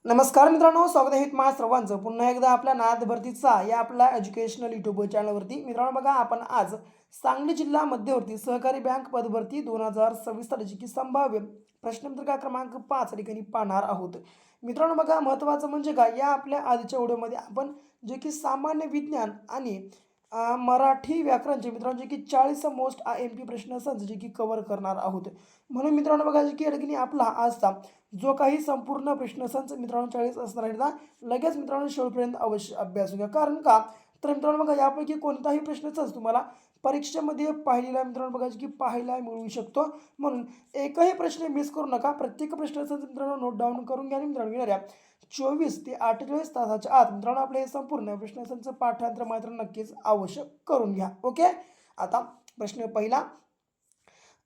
नमस्कार मित्रांनो, स्वागत आहे तुम्हा सर्वांचं पुन्हा एकदा आपल्या नाद भरतीचा या आपल्या एज्युकेशनल यूट्यूब चॅनलवरती. मित्रांनो बघा, आपण आज सांगली जिल्हा मध्यवर्ती सहकारी बँक पदभरती 2026 सालीची की संभाव्य प्रश्नपत्रिका क्रमांक 5 ठिकाणी पाहणार आहोत. मित्रांनो बघा, महत्त्वाचं म्हणजे काय, या आपल्या आजच्या व्हिडिओमध्ये आपण जे की सामान्य विज्ञान आणि मराठी व्याकरणचे मित्रांनो जे की 40 मोस्ट IMP प्रश्न संच जे की कव्हर करणार आहोत. म्हणून मित्रांनो बघा, जे की या ठिकाणी आपला आजचा जो काही संपूर्ण प्रश्नसंच मित्रांनो 40 असणार आहे ना, लगेच मित्रांनो शेवटपर्यंत अवश्य अभ्यास घ्या. कारण का, तर मित्रांनो बघा, यापैकी कोणताही प्रश्नसंच तुम्हाला परीक्षेमध्ये पाहिलेला मित्रांनो बघा की पाहायला मिळू शकतो. म्हणून एकही प्रश्न मिस करू नका. प्रत्येक प्रश्नाचं मित्रांनो नोट डाऊन करून घ्या आणि मित्रांनो येणाऱ्या 24 ते 48 तासाच्या आत मित्रांनो आपले हे संपूर्ण प्रश्नसंच पाठांतर मात्र नक्कीच आवश्यक करून घ्या. ओके. आता प्रश्न पहिला,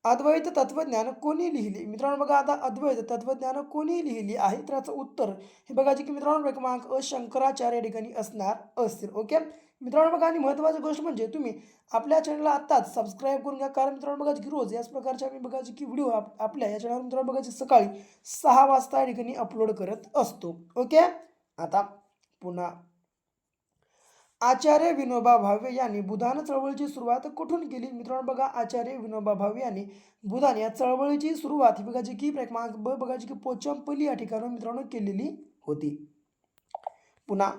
अद्वैत तत्वज्ञान कोणी लिहिली? मित्रांनो बघा, आता अद्वैत तत्वज्ञान कोणी लिहिली आहे, तर याचं उत्तर हे बघा जे की मित्रांनो क्रमांक शंकराचार्य या ठिकाणी असणार असतील. ओके मित्रांनो बघा, आणि महत्त्वाची गोष्ट म्हणजे तुम्ही आपल्या चॅनलला आत्ताच सबस्क्राईब करून घ्या. कारण मित्रांनो बघा की रोज याच प्रकारचे आम्ही बघा की व्हिडिओ आपल्या या चॅनलवर मित्रांनो बघा सकाळी 6 वाजता या ठिकाणी अपलोड करत असतो. ओके. आता पुन्हा, आचार्य विनोबा भावे यांनी बुधान चळवळीची सुरुवात कुठून केली? मित्रांनो बघा, आचार्य विनोबा भावे यांनी बुधान या चळवळीची सुरुवात ही बघा जी की क्रमांक ब बघा जी की पोचमपल्ली या ठिकाणी मित्रांनो केलेली होती. पुन्हा,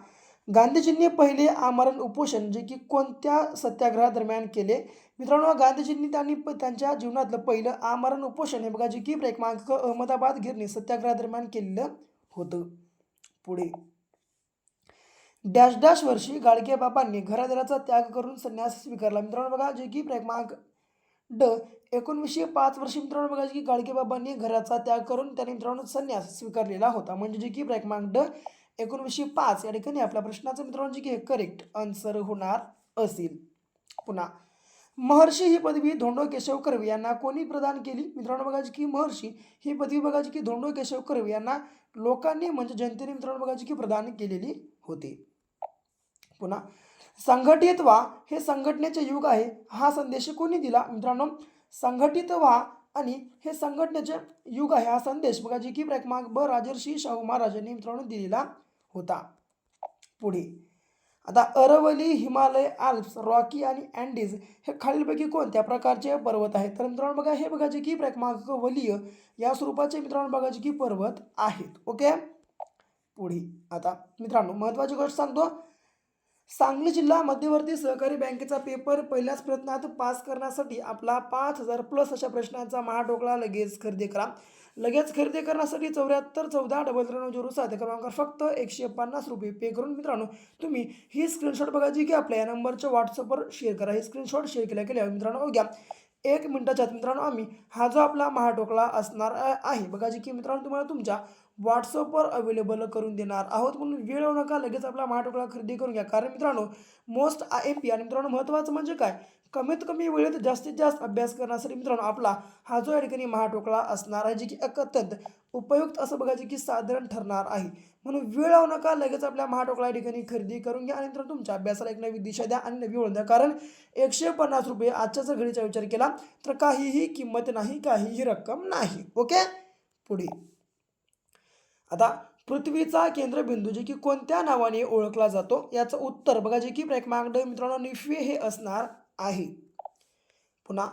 गांधीजींनी पहिले आमरण उपोषण जे की कोणत्या सत्याग्रहादरम्यान केले? मित्रांनो, गांधीजींनी त्यांच्या जीवनातलं पहिलं आमरण उपोषण हे बघा जे की क्रमांक अहमदाबाद गिरणी सत्याग्रहादरम्यान केलेलं होतं. पुढे, डॅश डॅश वर्षी गाडगेबाबांनी घरादाराचा त्याग करून संन्यास स्वीकारला? मित्रांनो बघा जे की क्रमांक ड 1905 वर्षी मित्रांनो बघा की गाडगेबाबांनी घराचा त्याग करून त्याने मित्रांनो संन्यास स्वीकारलेला होता. म्हणजे जे की क्रमांक ड 1905 या ठिकाणी आपल्या प्रश्नाचं मित्रांनो जे की हे करेक्ट आन्सर होणार असेल. पुन्हा, महर्षी ही पदवी धोंडो केशव कर्वे यांना कोणी प्रदान केली? मित्रांनो बघा की महर्षी ही पदवी बघा की धोंडो केशव कर्वे यांना लोकांनी म्हणजे जनतेने मित्रांनो बघा की प्रदान केलेली होती. पुन्हा, संघटित व्हा हे संघटनेचे युग आहे हा संदेश कोणी दिला? मित्रांनो, संघटित व्हा आणि हे संघटनेचे युग आहे हा संदेश बघा जी की क्रमांक ब राजर्षी शाहू महाराजांनी मित्रांनो दिलेला होता. पुढे, आता अरवली, हिमालय, आल्प्स, रॉकी आणि अँडीज हे खालीलपैकी कोणत्या प्रकारचे पर्वत आहेत? तर मित्रांनो बघा, हे बघा जे की क्रमांक वलीय या स्वरूपाचे मित्रांनो बघा जे की पर्वत आहेत. ओके. पुढे, आता मित्रांनो महत्त्वाची गोष्ट सांगतो, सांगली जिल्हा मध्यवर्ती सहकारी बँकेचा पेपर पहिल्याच प्रयत्नात पास करण्यासाठी आपला 5000 प्लस अशा प्रश्नांचा महाडोकळा लगेच खरेदी करा. लगेच खरेदी करण्यासाठी 74 14 9907 क्रमांकावर फक्त 150 रुपये पे करून मित्रांनो तुम्ही ही स्क्रीनशॉट बघा जी की आपल्या या नंबरच्या व्हॉट्सअपवर शेअर करा. ही स्क्रीनशॉट शेअर केल्यावर मित्रांनो घ्या 1 मिनिटाच्या आत मित्रांनो आम्ही हा जो आपला महाडोकळा असणार आहे बघा जी की मित्रांनो तुम्हाला तुमच्या व्हॉट्सअपवर अवेलेबल करून देणार आहोत. म्हणून वेळ लावू नका, लगेच आपला महाडोकळा खरेदी करून घ्या. कारण मित्रांनो मोस्ट IMP आणि मित्रांनो महत्त्वाचं म्हणजे काय, कमीत कमी वेळेत जास्तीत जास्त अभ्यास करण्यासाठी मित्रांनो आपला हा जो या ठिकाणी महाडोकळा असणार आहे जे की अत्यंत उपयुक्त असं बघा जे की साधारण ठरणार आहे. म्हणून वेळ लावू नका, लगेच आपल्या महाडोकळा या ठिकाणी खरेदी करून घ्या आणि मित्रांनो तुमच्या अभ्यासाला एक नवी दिशा द्या आणि नवी ओळख द्या. कारण 150 रुपये आजच्या जर घडीचा विचार केला तर काहीही किंमत नाही, काहीही रक्कम नाही. ओके. पुढे, आता पृथ्वीचा केंद्रबिंदू जे की कोणत्या नावाने ओळखला जातो? याचं उत्तर बघा जे की क्रमांक ड मित्रांनो निफे हे असणार आहे. पुन्हा,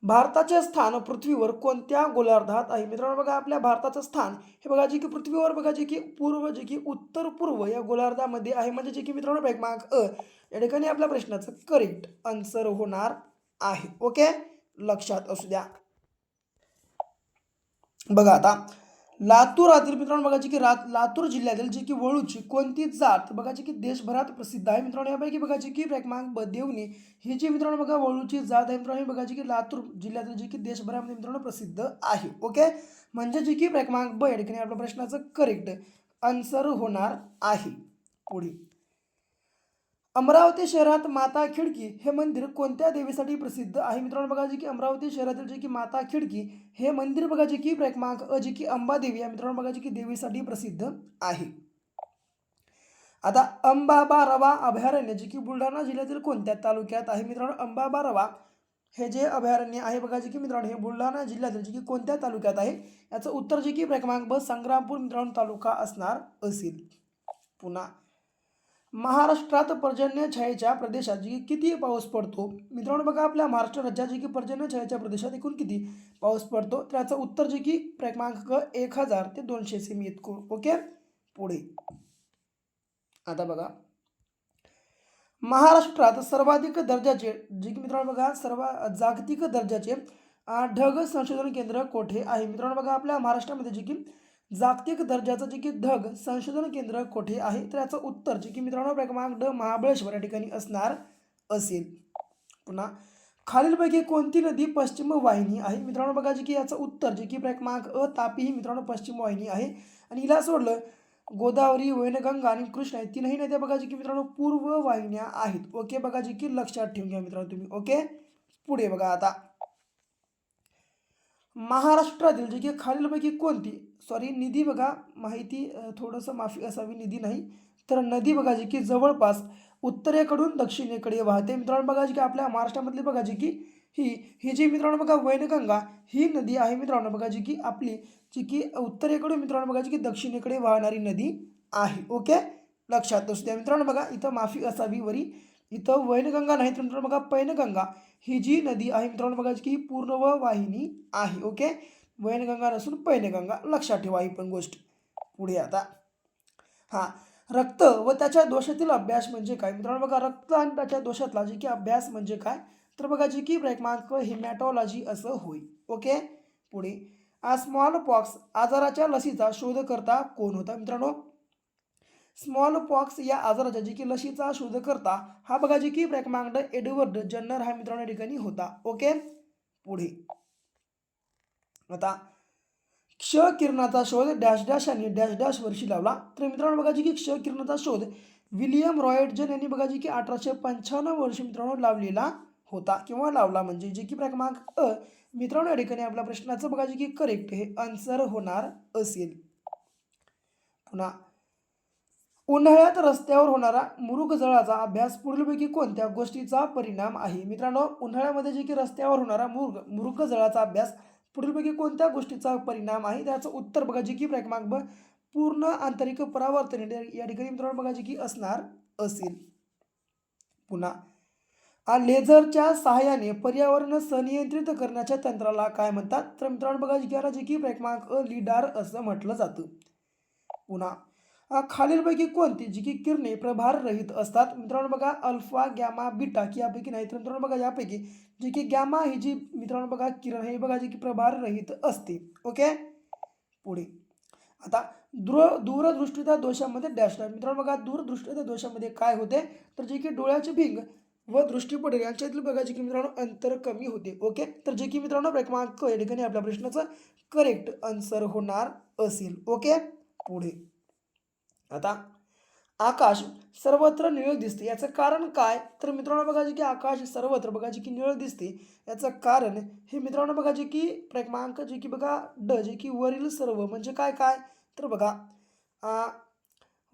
भारताचे स्थान पृथ्वीवर कोणत्या गोलार्धात आहे? मित्रांनो बघा, आपल्या भारताचं स्थान हे बघा जे की पृथ्वीवर बघा जे की पूर्व जे की उत्तर पूर्व या गोलार्धामध्ये आहे. म्हणजे जे की मित्रांनो क्रमांक अ या ठिकाणी आपल्या प्रश्नाचं करेक्ट आन्सर होणार आहे. ओके, लक्षात असू द्या. बघा, आता लातूरातील मित्रांनो बघा की लातूर जिल्ह्यातील जी की वळूची कोणती जात बघा की देशभरात प्रसिद्ध आहे? मित्रांनो यापैकी बघा की क्रमांक ब देवणी ही जी मित्रांनो बघा वळूची जात आहे मित्रांनो बघा की लातूर जिल्ह्यातील जी की देशभरामध्ये मित्रांनो प्रसिद्ध आहे. ओके. म्हणजे जी की क्रमांक ब या ठिकाणी आपल्या प्रश्नाचं करेक्ट आन्सर होणार आहे. पुढे, अमरावती शहरात माता खिडकी हे मंदिर कोणत्या देवीसाठी प्रसिद्ध आहे? मित्रांनो बघा जी की अमरावती शहरातील जे की माता खिडकी हे मंदिर बघा जे की क्रमांक अ जी की अंबादेवी या मित्रांनो बघा जी की देवीसाठी प्रसिद्ध आहे. आता अंबाबारवा अभयारण्य जे की बुलढाणा जिल्ह्यातील कोणत्या तालुक्यात आहे? मित्रांनो अंबाबारवा हे जे अभयारण्य आहे बघा जे की मित्रांनो हे बुलढाणा जिल्ह्यातील जे की कोणत्या तालुक्यात आहे, याचं उत्तर जे की क्रमांक ब संग्रामपूर मित्रांनो तालुका असणार असेल. पुन्हा महाराष्ट्रात पर्जन्य छायेच्या प्रदेशात जी किती पाऊस पडतो मित्रांनो बघा, आपल्या महाराष्ट्र राज्यात जे की पर्जन्य छायेच्या प्रदेशात एकूण किती पाऊस पडतो, त्याचं उत्तर जे की क्रमांक 1000 ते 200 सेमी इतकं. ओके. पुढे आता बघा, महाराष्ट्रात सर्वाधिक दर्जाचे जे की मित्रांनो बघा सर्व जागतिक दर्जाचे ढग संशोधन केंद्र कोठे आहे. मित्रांनो बघा, आपल्या महाराष्ट्रामध्ये जे की जागतिक दर्जाचं जे की ढग संशोधन केंद्र कोठे आहे, तर याचं उत्तर जे की मित्रांनो क्रमांक ड महाबळेश्वर या ठिकाणी असणार असेल. पुन्हा खालीलपैकी कोणती नदी पश्चिम वाहिनी आहे. मित्रांनो बघा जे की याचं उत्तर जे की क्रमांक अ तापी ही मित्रांनो पश्चिम वाहिनी आहे. आणि हिला सोडलं गोदावरी, वैनगंगा आणि कृष्णा या तीनही नद्या बघा जे की मित्रांनो पूर्व वाहिन्या आहेत. ओके. बघा जे की लक्षात ठेवून घ्या मित्रांनो तुम्ही. ओके. पुढे बघा आता, महाराष्ट्रातील जे की खालीलपैकी कोणती निधी बघा माहिती थोडंसं माफी असावी, निधी नाही तर नदी बघा जी की जवळपास उत्तरेकडून दक्षिणेकडे वाहते. मित्रांनो बघा जी की आपल्या महाराष्ट्रामधली बघा जी की ही ही जी मित्रांनो बघा वैनगंगा ही नदी आहे मित्रांनो बघा जी की आपली जी की उत्तरेकडून मित्रांनो बघा जी की दक्षिणेकडे वाहणारी नदी आहे. ओके. लक्षात असू द्या मित्रांनो बघा, इथं माफी असावी वरी, इथं वैनगंगा नाही तर मित्रांनो बघा पैनगंगा ही जी नदी आहे मित्रांनो बघा की ही पूर्व वाहिनी आहे. ओके. वैनगंगा नसून पैनगंगा, लक्षात ठेवा ही पण गोष्ट. पुढे आता, हा रक्त व त्याच्या दोषातील अभ्यास म्हणजे काय. मित्रांनो बघा, रक्त आणि त्याच्या दोषातला जे की अभ्यास म्हणजे काय, तर बघा जे की क्रमांक हिमॅटॉलॉजी असं होईल. ओके. पुढे स्मॉल पॉक्स आजाराच्या लसीचा शोधकर्ता कोण होता. मित्रांनो स्मॉल पॉक्स या आजाराच्या जी की लशीचा शोधकर्ता हा बघा जी की क्रमांक एडवर्ड जन्नर हा मित्रांनो या ठिकाणी होता. ओके. पुढे आता, क्ष किरणाचा शोध डॅश डॅश आणि डॅश डॅश वर्षी लावला. तर मित्रांनो बघा जी की क्ष किरणाचा शोध विलियम रॉयटजन यांनी बघा जी की 1895 वर्षी मित्रांनो लावलेला होता किंवा लावला, म्हणजे जे की क्रमांक अ मित्रांनो या ठिकाणी आपल्या प्रश्नाचं बघा जी की करेक्ट हे आन्सर होणार असेल. पुन्हा उन्हाळ्यात रस्त्यावर होणारा मृगजळाचा अभ्यास पुढीलपैकी कोणत्या गोष्टीचा परिणाम आहे. मित्रांनो उन्हाळ्यामध्ये जे की रस्त्यावर होणारा मृगजळाचा अभ्यास पुढीलपैकी कोणत्या गोष्टीचा परिणाम आहे, त्याचं उत्तर बघा जे की क्रमांक ब पूर्ण आंतरिक परावर्तन या ठिकाणी मित्रांनो बघा जे की असणार असेल. पुन्हा लेझरच्या सहाय्याने पर्यावरण संनियंत्रित करण्याच्या तंत्राला काय म्हणतात. तर मित्रांनो बघा जे की क्रमांक लिडार असं म्हटलं जातं. पुन्हा खालीलपैकी कोणती जी की किरणे प्रभाररहित असतात. मित्रांनो बघा अल्फा, गॅमा, बीटा की यापैकी नाही तर मित्रांनो बघा यापैकी जी की गॅमा ही जी मित्रांनो बघा किरण हे बघा जी की प्रभाररहित असते. ओके. पुढे आता दूरदृष्टीच्या दोषामध्ये डॅश डॅश. मित्रांनो बघा दूरदृष्टीच्या दोषामध्ये काय होते, तर जे की डोळ्याचे भिंग व दृष्टीपटल यांच्यातील बघा जे की मित्रांनो अंतर कमी होते. ओके. तर जे की मित्रांनो क्रमांक या ठिकाणी आपल्या प्रश्नाचं करेक्ट आन्सर होणार असेल. ओके. पुढे आता, आकाश सर्वत्र निळं दिसते याचं कारण काय. तर मित्रांनो बघा जे की आकाश सर्वत्र बघा जे की निळं दिसते याचं कारण हे मित्रांनो बघा जे की क्रमांक जे की बघा ड जे की वरील सर्व म्हणजे काय काय, तर बघा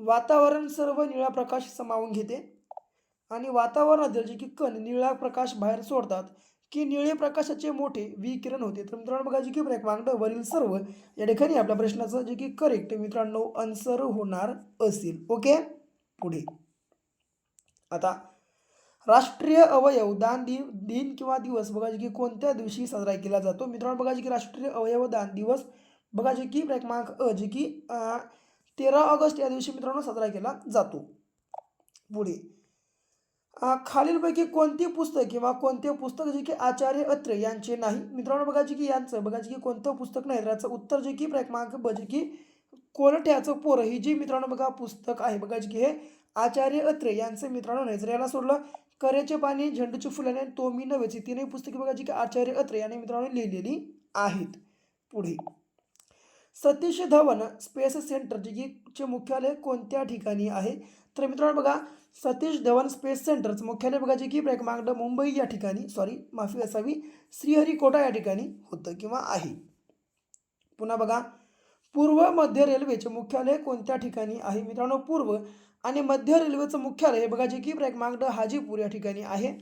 वातावरण सर्व निळा प्रकाश सामावून घेते आणि वातावरणातील जे की कण निळा प्रकाश बाहेर सोडतात की निळे प्रकाशाचे मोठे विकिरण होते. तर मित्रांनो बघा जे की क्रमांक ड वरील सर्व या ठिकाणी आपल्या प्रश्नाचं जे की करेक्ट मित्रांनो आन्सर होणार असेल. ओके. पुढे आता, राष्ट्रीय अवयव दान दिन किंवा दिवस बघा जे की कोणत्या दिवशी साजरा केला जातो. मित्रांनो बघा जे की राष्ट्रीय अवयव दान दिवस बघा जे की क्रमांक अ जे की 13 ऑगस्ट या दिवशी मित्रांनो साजरा केला जातो. पुढे खालीलपैकी कोणती पुस्तक किंवा कोणते पुस्तक जे की आचार्य अत्रे यांचे नाही. मित्रांनो बघा जे की यांचं बघा जे की कोणतं पुस्तक नाही, तर याचं उत्तर जे की क्रमांक ब जे की कोरठ्याचं पोर ही जी मित्रांनो बघा पुस्तक आहे बघा जे की हे आचार्य अत्रे यांचं मित्रांनो नाही. जर याला सोडलं करेचे पाणी, झेंडूची फुलाने, तो मी नव्हेची तीनही पुस्तके बघा जी की आचार्य अत्रे यांनी मित्रांनो लिहिलेली आहेत. पुढे सतीश धवन स्पेस सेंटर जे की चे मुख्यालय कोणत्या ठिकाणी आहे. तर मित्रांनो बघा सतीश धवन स्पेस सेंटरचं मुख्यालय बघा जे की क्रमांक मुंबई या ठिकाणी माफी असावी श्रीहरिकोटा या ठिकाणी होतं किंवा आहे. पुन्हा बघा पूर्व मध्य रेल्वेचे मुख्यालय कोणत्या ठिकाणी आहे. मित्रांनो पूर्व आणि मध्य रेल्वेचं मुख्यालय बघा जे की क्रमांक हाजीपूर या ठिकाणी आहे.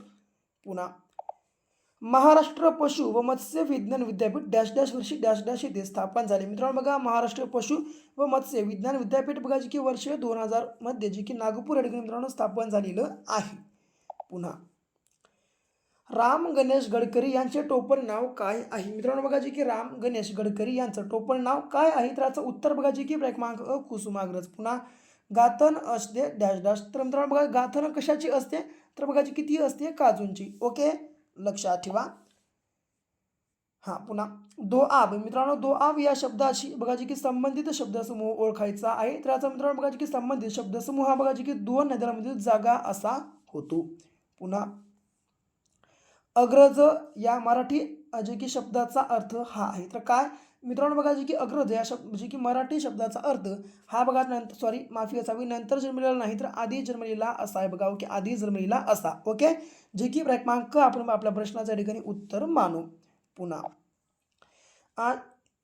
पुन्हा महाराष्ट्र पशु व मत्स्य विज्ञान विद्यापीठ डॅश डॅश वर्षी डॅश डॅश येथे स्थापन झाले. मित्रांनो बघा, महाराष्ट्र पशु व मत्स्य विज्ञान विद्यापीठ बघा जी की वर्ष 2000 मध्ये जी की नागपूर या ठिकाणी मित्रांनो स्थापन झालेलं आहे. पुन्हा राम गणेश गडकरी यांचे टोपण नाव काय आहे? मित्रांनो बघा जी की राम गणेश गडकरी यांचं टोपण नाव काय आहे? तर याचं उत्तर बघा जी की क्रमांक अ कुसुमाग्रज. पुन्हा गाथन असते डॅश डॅश. तर मित्रांनो बघा, गाथन कशाची असते? तर बघा जी किती असते? काजूंची. ओके, लक्षात ठेवा. हां, पुन्हा दोआब. मित्रांनो दोआब या शब्दाशी बघा जी की संबंधित शब्दसमूह ओळखायचा आहे. तर याचा मित्रांनो बघा जी की संबंधित शब्दसमूह हा बघा जी की दोन नद्यांमधील जागा असा होतो. पुन्हा अग्रज या मराठी जे की शब्दाचा अर्थ हा आहे. तर काय मित्रांनो बघा जी की अग्रज या शब्द जी की मराठी शब्दाचा अर्थ हा बघा नंतर सॉरी माफी असावी, नंतर जन्मलेला नाही तर आधी जन्मलेला असा आहे. बघा ओके, आधी जन्मलेला असा. ओके, जे की क्रमांक आपण आपल्या प्रश्नाच्या ठिकाणी उत्तर मानू. पुन्हा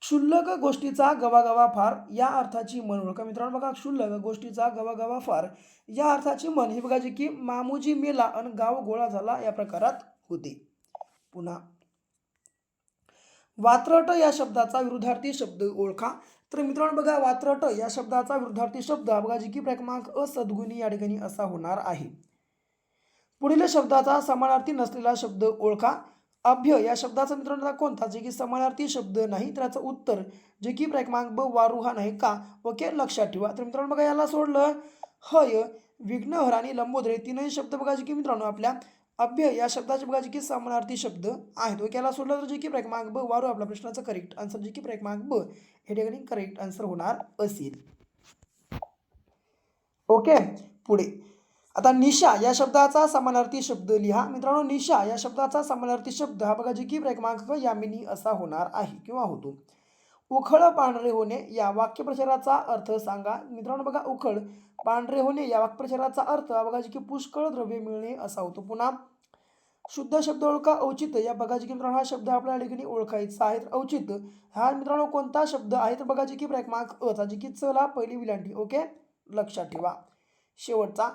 क्षुल्लक गोष्टीचा गवागवा फार या अर्थाची म्हण ओळखा. मित्रांनो बघा, क्षुल्लक गोष्टीचा गवागवा फार या अर्थाची म्हण ही बघा जी की मामुजी मेला आणि गाव गोळा झाला या प्रकारात होते. पुन्हा वात्रट या शब्दाचा विरुद्धार्थी शब्द ओळखा. तर मित्रांनो बघा, वात्रट या शब्दाचा विरुद्धार्थी शब्द हा बघा जी की क्रमांक अ सद्गुणी या ठिकाणी असा होणार आहे. पुढील शब्दाचा समानार्थी नसलेला शब्द ओळखा. अभ्य या शब्दाचा मित्रांनो कोणता जे की समानार्थी शब्द नाही, तर याचं उत्तर जे की क्रमांक ब वारुहा नाही का. ओके, लक्षात ठेवा. तर मित्रांनो बघा, याला सोडलं हय, विघ्नहर आणि लंबोदर तीनही शब्द बघा जे की मित्रांनो आपल्या अभ्य या शब्दाचे बघा जे की समानार्थी शब्द आहेत. ओके, याला सोडलं तर जे की क्रमांक ब वारू आपल्या प्रश्नाचं करेक्ट आन्सर जे की क्रमांक ब हे ठिकाणी करेक्ट आन्सर होणार असेल. ओके, पुढे आता निशा या शब्दाचा समानार्थी शब्द लिहा. मित्रांनो निशा या शब्दाचा समानार्थी शब्द हा बघा जी की क्रमांक यामिनी असा होणार आहे किंवा होतो. उखळ पांढरे होणे या वाक्यप्रचाराचा अर्थ सांगा. मित्रांनो बघा, उखळ पांढरे होणे या वाक्यप्रचाराचा अर्थ हा बघा जी की पुष्कळ द्रव्य मिळणे असा होतो. पुन्हा शुद्ध शब्द ओळखा. औचित्य या बघा जी की मित्रांनो हा शब्द आपल्या ठिकाणी ओळखायचा आहे. तर औचित्य हा मित्रांनो कोणता शब्द आहे? तर बघा जी की क्रमांक अ चा जी की चला पहिली विलांटी. ओके, लक्षात ठेवा. शेवटचा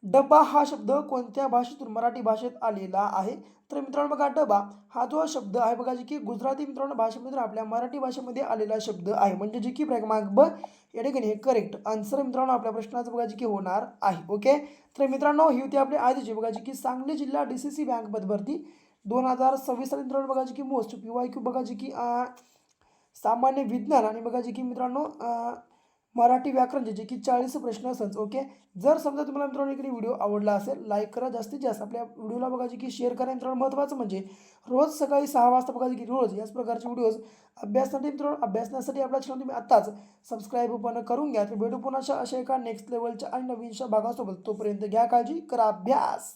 डबा हा शब्द कोणत्या भाषेतून मराठी भाषेत आलेला आहे? तर मित्रांनो बघा, डबा हा जो शब्द आहे बघा जी की गुजराती मित्रांनो भाषेमधून आपल्या मराठी भाषेमध्ये आलेला शब्द आहे. म्हणजे जी की क्रमांक ब या ठिकाणी हे करेक्ट आन्सर मित्रांनो आपल्या प्रश्नाचं बघा जी की होणार आहे. ओके, तर मित्रांनो ही होती आपली आधीची बघा जी की सांगली जिल्हा DCC बँक पदभरती 2026 मित्रांनो बघा जी की मोस्ट PYQ बघा जी की सामान्य विज्ञान आणि बघा जी की मित्रांनो मराठी व्याकरणचे जे की 40 प्रश्न असतात. ओके, जर समजा तुम्हाला मित्रांनो इकडे व्हिडिओ आवडला असेल, लाईक करा, जास्तीत जास्त आपल्या व्हिडिओला बघा जी की शेअर करा. मित्रांनो महत्त्वाचं म्हणजे रोज सकाळी 6 वाजता बघा जी की रोज याच प्रकारचे व्हिडिओज अभ्यासण्यासाठी आपल्या चॅनल तुम्ही आत्ताच सबस्क्राईब पण करून घ्या. तर भेटू पुन्हा अशा एका नेक्स्ट लेवलच्या आणि नवीनशा भागासोबत. तोपर्यंत घ्या काळजी, करा अभ्यास.